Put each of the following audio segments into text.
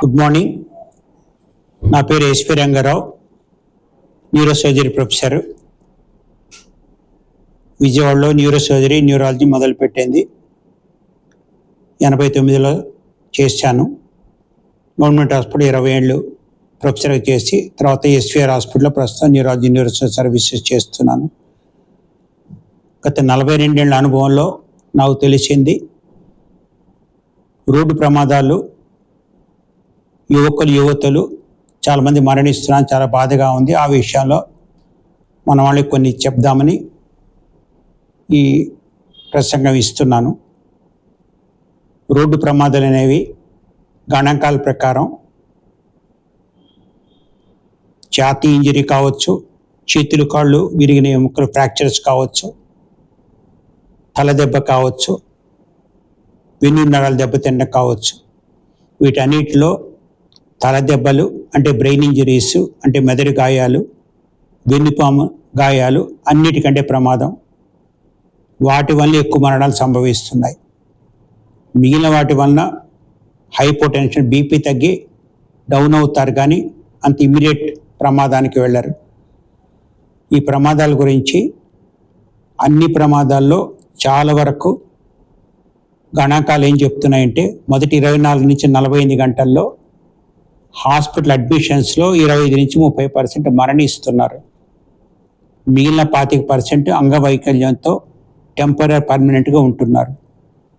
Good morning. నా పేరు SP Rangarao, neurosurgery professor. విజయవాడలో న్యూరోసర్జరీ న్యూరాలజీ మొదలుపెట్టింది 89లో చేశాను. గవర్నమెంట్ హాస్పిటల్ 20 ఏళ్ళు ప్రొఫెసర్గా చేసి తర్వాత ఎస్వీఆర్ హాస్పిటల్లో ప్రస్తుతం న్యూరాలజీ న్యూరోసర్జరీ సర్వీసెస్ చేస్తున్నాను. గత 42 ఏళ్ళ అనుభవంలో నాకు తెలిసింది రోడ్డు ప్రమాదాలు, యువతులు చాలామంది మరణిస్తున్నారు. చాలా బాధగా ఉంది. ఆ విషయంలో మన వాళ్ళకి కొన్ని చెప్దామని ఈ ప్రసంగం ఇస్తున్నాను. రోడ్డు ప్రమాదాలు అనేవి గణాంకాల ప్రకారం ఛాతీ ఇంజరీ కావచ్చు, చేతులు కాళ్ళు విరిగిన ఎముకలు ఫ్రాక్చర్స్ కావచ్చు, తలదెబ్బ కావచ్చు, వెన్ను నరాలు దెబ్బతిన్న కావచ్చు. వీటన్నిటిలో తలదెబ్బలు అంటే బ్రెయిన్ ఇంజరీస్ అంటే మెదడు గాయాలు, వెన్నుపాము గాయాలు అన్నిటికంటే ప్రమాదం. వాటి వల్ల ఎక్కువ మరణాలు సంభవిస్తున్నాయి. మిగిలిన వాటి వలన హైపోటెన్షన్, బీపీ తగ్గి డౌన్ అవుతారు, కానీ అంత ఇమ్మీడియట్ ప్రమాదానికి వెళ్ళరు. ఈ ప్రమాదాల గురించి అన్ని ప్రమాదాల్లో చాలా వరకు గణాంకాలు ఏం చెప్తున్నాయంటే మొదటి 24 నుంచి 48 గంటల్లో హాస్పిటల్ అడ్మిషన్స్లో 25 నుంచి 30% మరణిస్తున్నారు. మిగిలిన 25% అంగవైకల్యంతో టెంపరీ పర్మనెంట్గా ఉంటున్నారు.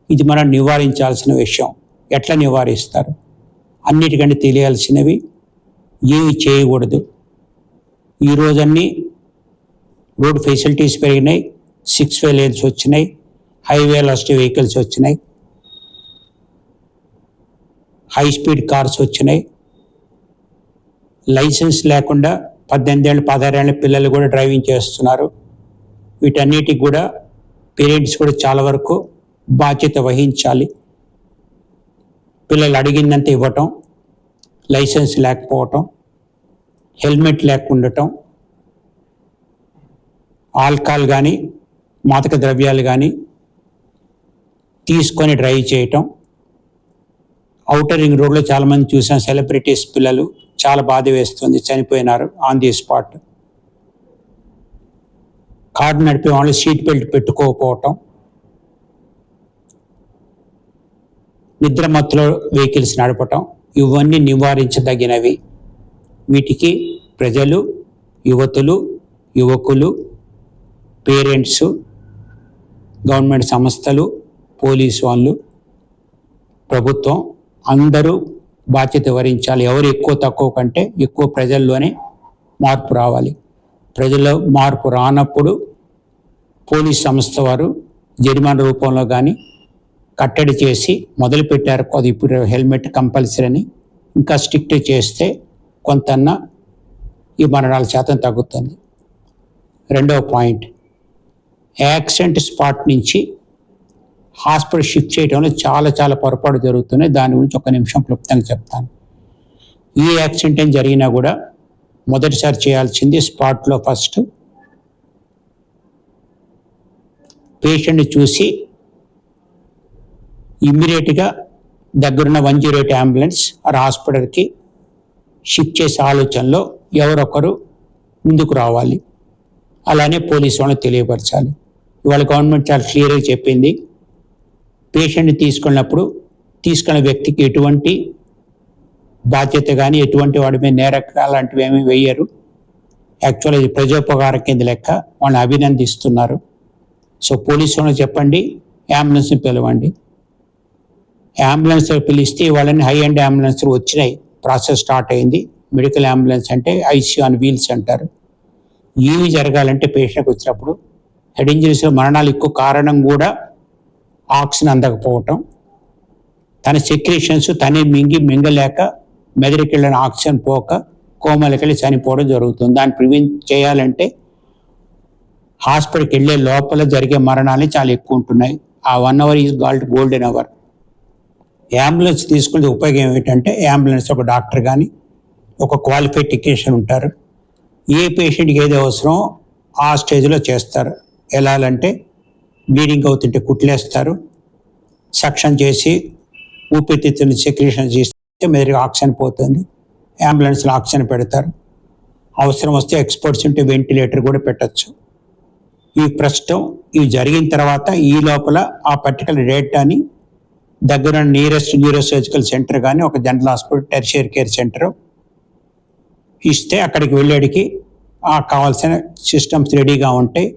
ఇది మనం నివారించాల్సిన విషయం. ఎట్లా నివారిస్తారు? అన్నిటికంటే తెలియాల్సినవి ఏమి చేయకూడదు. ఈరోజన్నీ రోడ్ ఫెసిలిటీస్ పెరిగినాయి, 6-way lanes వచ్చినాయి, హైవే వెలాసిటీ వెహికల్స్ వచ్చినాయి, హై స్పీడ్ కార్స్ వచ్చినాయి. లైసెన్స్ లేకుండా 18 ఏళ్ళు 16 ఏళ్ళ పిల్లలు కూడా డ్రైవింగ్ చేస్తున్నారు. వీటన్నిటికి కూడా పేరెంట్స్ కూడా చాలా వరకు బాధ్యత వహించాలి. పిల్లలు అడిగిందంత ఇవ్వటం, లైసెన్స్ లేకపోవటం, హెల్మెట్ లేకుండటం, ఆల్కహాల్ కానీ మాదక ద్రవ్యాలు కానీ తీసుకొని డ్రైవ్ చేయటం. ఔటర్ రింగ్ రోడ్లో చాలామంది చూసాం, సెలబ్రిటీస్ పిల్లలు, చాలా బాధ వేస్తుంది, చనిపోయినారు ఆన్ ది స్పాట్. కారు నడిపే వాళ్ళు సీట్ బెల్ట్ పెట్టుకోకపోవటం, నిద్రమత్తులో వెహికల్స్ నడపటం, ఇవన్నీ నివారించదగినవి. వీటికి ప్రజలు, యువకులు, పేరెంట్స్, గవర్నమెంట్ సంస్థలు, పోలీసు వాళ్ళు, ప్రభుత్వం అందరూ బాధ్యత వహించాలి. ఎవరు ఎక్కువ తక్కువ కంటే ఎక్కువ ప్రజల్లోనే మార్పు రావాలి. ప్రజల్లో మార్పు రానప్పుడు పోలీస్ సంస్థ వారు జరిమానా రూపంలో కానీ కట్టడి చేసి మొదలుపెట్టారు. అది ఇప్పుడు హెల్మెట్ కంపల్సరీ అని ఇంకా స్ట్రిక్ట్ చేస్తే కొంతన్నా ఈ మరణాల శాతం తగ్గుతుంది. రెండవ పాయింట్, యాక్సిడెంట్ స్పాట్ నుంచి హాస్పిటల్ షిఫ్ట్ చేయడంలో చాలా పొరపాటు జరుగుతున్నాయి. దాని గురించి ఒక నిమిషం క్లుప్తంగా చెప్తాను. ఈ యాక్సిడెంట్ ఏం జరిగినా కూడా మొదటిసారి చేయాల్సింది స్పాట్లో ఫస్ట్ పేషెంట్ని చూసి ఇమ్మీడియట్గా దగ్గరున్న 108 అంబులెన్స్ ఆ హాస్పిటల్కి షిఫ్ట్ చేసే ఆలోచనలో ఎవరొకరు ముందుకు రావాలి. అలానే పోలీసు వాళ్ళని తెలియపరచాలి. ఇవాళ గవర్నమెంట్ చాలా క్లియర్గా చెప్పింది, పేషెంట్ని తీసుకున్న వ్యక్తికి ఎటువంటి బాధ్యత కానీ ఎటువంటి వాడి మీద నేరకాలు లాంటివి ఏమీ వేయరు. యాక్చువల్గా ఇది ప్రజోపకారం కింద లెక్క, వాళ్ళని అభినందిస్తున్నారు. సో పోలీసు వాళ్ళని చెప్పండి, అంబులెన్స్ని పిలవండి. అంబులెన్స్ పిలిస్తే వాళ్ళని హై అండ్ అంబులెన్స్ వచ్చినాయి, ప్రాసెస్ స్టార్ట్ అయింది. మెడికల్ అంబులెన్స్ అంటే ఐసీయూ ఆన్ వీల్స్ అంటారు. ఇవి జరగాలంటే పేషెంట్కి వచ్చినప్పుడు హెడ్ ఇంజరీస్లో మరణాలు ఎక్కువ కారణం కూడా ఆక్సిజన్ అందకపోవటం, తన సెక్రేషన్స్ తనే మింగలేక మెదడుకి వెళ్ళిన ఆక్సిజన్ పోక కోమలకి వెళ్ళి చనిపోవడం జరుగుతుంది. దాన్ని ప్రివెంట్ చేయాలంటే హాస్పిటల్కి వెళ్ళే లోపల జరిగే మరణాలు చాలా ఎక్కువ ఉంటున్నాయి. ఆ 1 hour is called golden hour. Ambulance తీసుకునే ఉపయోగం ఏమిటంటే, అంబులెన్స్ ఒక డాక్టర్ కానీ ఒక క్వాలిఫైడ్ టెక్నీషియన్ ఉంటారు. ఏ పేషెంట్కి ఏది అవసరమో ఆ స్టేజ్లో చేస్తారు. ఎలా అంటే బ్లీడింగ్ అవుతుంటే కుట్లేస్తారు, సక్షన్ చేసి ఊపిరితిత్తుని సెక్రేషన్ చేసి చెప్తే మెదడుగా ఆక్సిజన్ పోతుంది, అంబులెన్స్లో ఆక్సిజన్ పెడతారు. అవసరం వస్తే ఎక్స్పర్ట్స్ ఉంటే వెంటిలేటర్ కూడా పెట్టచ్చు. ఈ ప్రస్తుతం ఇవి జరిగిన తర్వాత ఈ లోపల ఆ పర్టికులర్ డేటాని దగ్గర నియరెస్ట్ న్యూరోసర్జికల్ సెంటర్ కానీ ఒక general hospital tertiary care centre ఇస్తే అక్కడికి వెళ్ళేడికి ఆ కావాల్సిన సిస్టమ్స్ రెడీగా ఉంటాయి.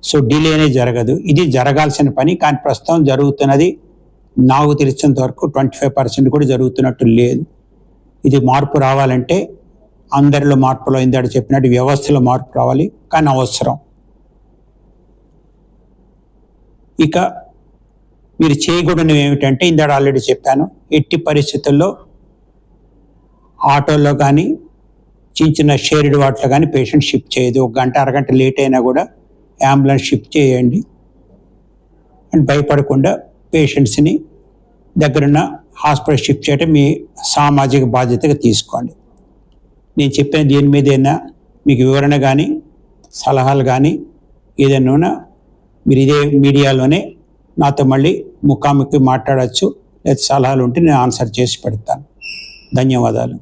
సో డిలే అనేది జరగదు. ఇది జరగాల్సిన పని, కానీ ప్రస్తుతం జరుగుతున్నది నాకు తెలిసినంత వరకు 25% కూడా జరుగుతున్నట్టు లేదు. ఇది మార్పు రావాలంటే అందరిలో మార్పులో ఇందాక చెప్పినట్టు వ్యవస్థలో మార్పు రావాలి, కానీ అవసరం. ఇక మీరు చేయకూడనివి ఏమిటంటే ఇందాక ఆల్రెడీ చెప్పాను, ఎట్టి పరిస్థితుల్లో ఆటోలో కానీ చిన్న చిన్న షేర్డ్ వాటిలో కానీ పేషెంట్ షిఫ్ట్ చేయదు. 1 గంట అరగంట లేట్ అయినా కూడా అంబులెన్స్ షిఫ్ట్ చేయండి అండ్ భయపడకుండా పేషెంట్స్ని దగ్గరున్న హాస్పిటల్ షిఫ్ట్ చేయడం మీ సామాజిక బాధ్యతగా తీసుకోండి. నేను చెప్పిన దీని మీద ఏదైనా మీకు వివరణ కానీ సలహాలు కానీ ఏదైనా మీరు ఇదే మీడియాలోనే నాతో మళ్ళీ ముఖాముఖి మాట్లాడచ్చు, లేదా సలహాలు ఉంటే నేను ఆన్సర్ చేసి పెడతాను. ధన్యవాదాలు.